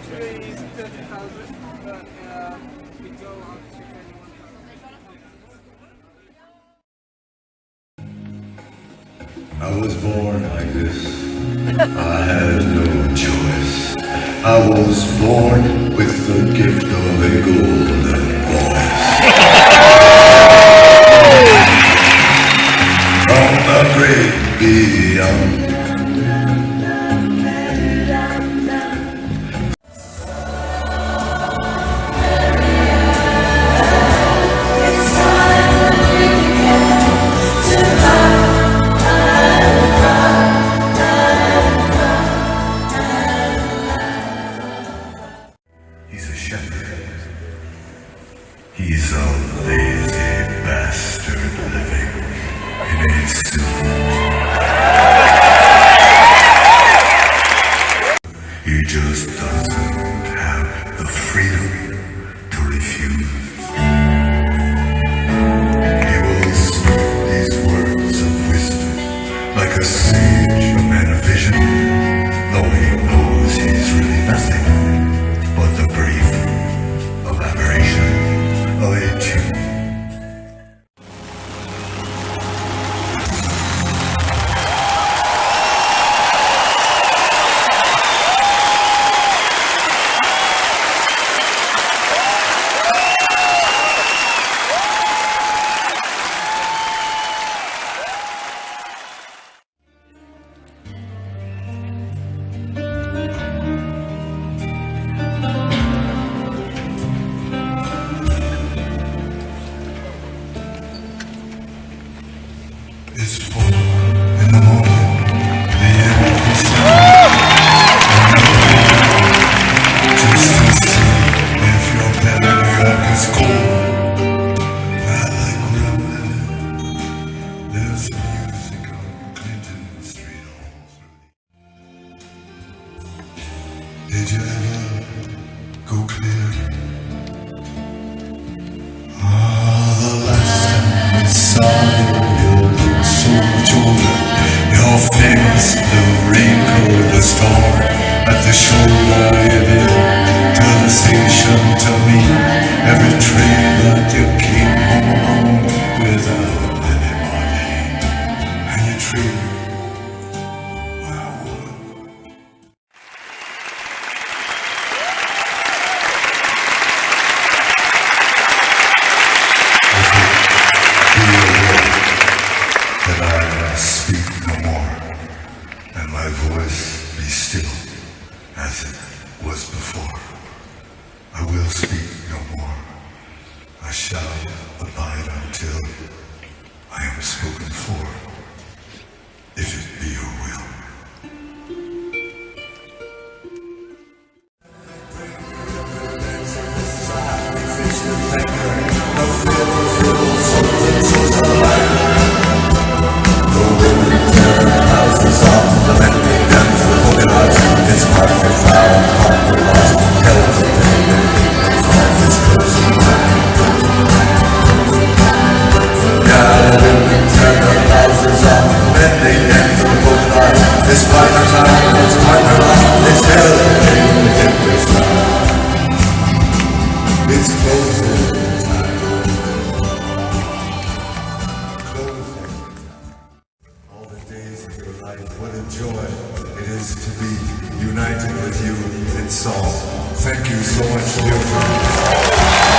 Today is 30,000, but we go up to 21,000. I was born like this. I had no choice. I was born with the gift of a golden voice. From the great beyond. He's a shepherd. He's a lazy bastard living in a suit. He just doesn't have the freedom to refuse. He will speak these words of wisdom like a sage, a man of vision, though he knows he's really nothing but the brief elaboration of a tune. It's 4 in the morning, the end of the summer. Just to see if your bed in New York is cold. I like where I'm living. There's music on Clinton Street all through. Did you ever go clear? The last time we saw you looked so much older. Your famous blue raincoat was torn at the shoulder. You did to the station to meet every train that you came home without any money. And you treated that I speak no more, and my voice be still as it was before. I will speak no more. I shall abide until I am spoken for, if it be your will. What a joy it is to be united with you in song. Thank you so much, dear friends.